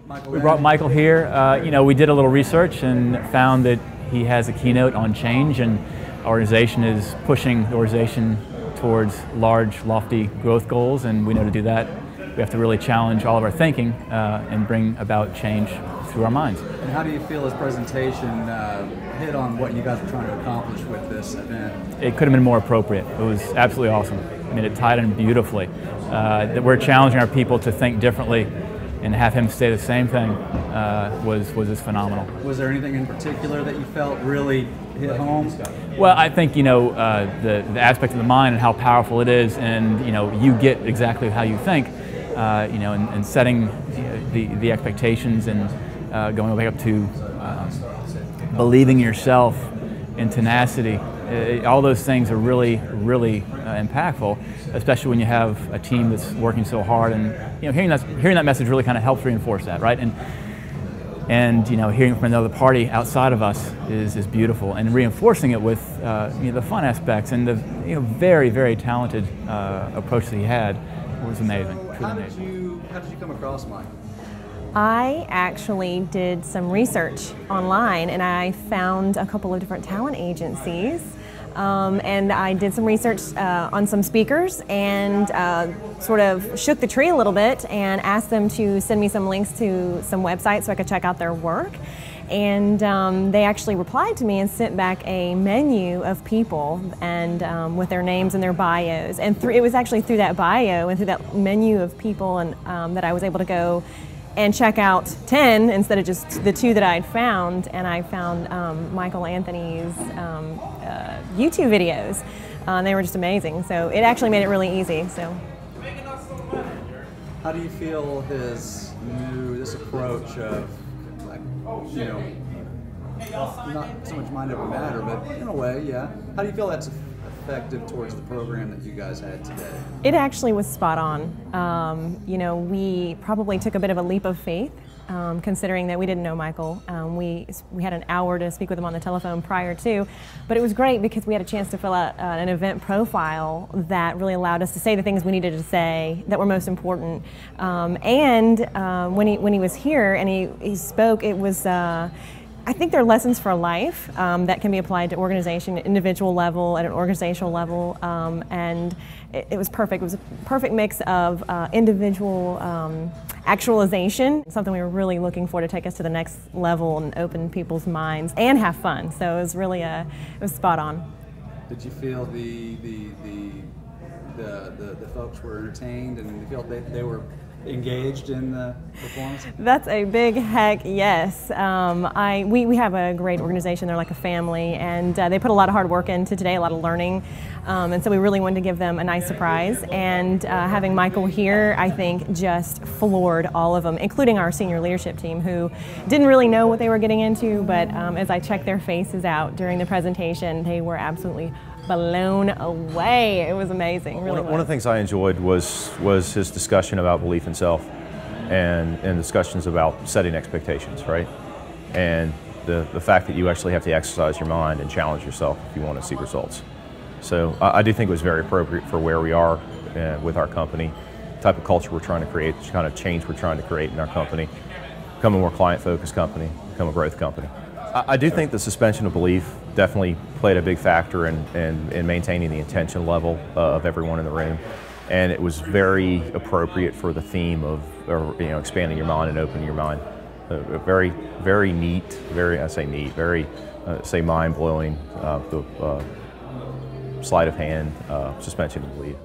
We brought Michael here. You know, we did a little research and found that he has a keynote on change, and our organization is pushing the organization towards large, lofty growth goals, and we know to do that we have to really challenge all of our thinking and bring about change through our minds. And how do you feel his presentation hit on what you guys were trying to accomplish with this event? It could have been more appropriate. It was absolutely awesome. I mean, it tied in beautifully. That we're challenging our people to think differently, and have him say the same thing was just phenomenal. Was there anything in particular that you felt really hit home? Well, I think, you know, the aspect of the mind and how powerful it is, and, you know, you get exactly how you think, you know, and setting the expectations and going back up to believing yourself and tenacity. All those things are really, really impactful, especially when you have a team that's working so hard. And, you know, hearing that message really kind of helps reinforce that, right? And you know, hearing from another party outside of us is beautiful, and reinforcing it with you know, the fun aspects and the, you know, very, very talented approach that he had was amazing. How did you come across Mike? I actually did some research online, and I found a couple of different talent agencies, and I did some research on some speakers, and sort of shook the tree a little bit and asked them to send me some links to some websites so I could check out their work. And they actually replied to me and sent back a menu of people, and with their names and their bios. And it was actually through that bio and through that menu of people and that I was able to go and check out 10 instead of just the 2 that I'd found. And I found Michael Anthony's YouTube videos. They were just amazing. So it actually made it really easy. So, how do you feel this approach of, like, you know, not so much mind over matter, but in a way, yeah. How do you feel that's effective towards the program that you guys had today? It actually was spot on. You know, we probably took a bit of a leap of faith, considering that we didn't know Michael. We had an hour to speak with him on the telephone prior to, but it was great because we had a chance to fill out an event profile that really allowed us to say the things we needed to say that were most important. And when he was here and he spoke, it was I think there are lessons for life that can be applied to organization, individual level, at an organizational level, and it was perfect. It was a perfect mix of individual actualization, something we were really looking for to take us to the next level and open people's minds and have fun. So it was really it was spot on. Did you feel the folks were entertained, and you felt they were engaged in the performance? That's a big heck yes. We have a great organization. They're like a family, and they put a lot of hard work into today, a lot of learning, and so we really wanted to give them a nice surprise. And having Michael here, I think, just floored all of them, including our senior leadership team, who didn't really know what they were getting into, but as I checked their faces out during the presentation, they were absolutely blown away. It was amazing. Really One of the things I enjoyed was his discussion about belief in self, and discussions about setting expectations, right? And the fact that you actually have to exercise your mind and challenge yourself if you want to see results. So I do think it was very appropriate for where we are with our company, the type of culture we're trying to create, the kind of change we're trying to create in our company, become a more client-focused company, become a growth company. I do think the suspension of belief definitely played a big factor in maintaining the intention level of everyone in the room, and it was very appropriate for the theme of, you know, expanding your mind and opening your mind. Very, very neat. Very, I say neat. Very, say mind blowing. The sleight of hand suspension of belief.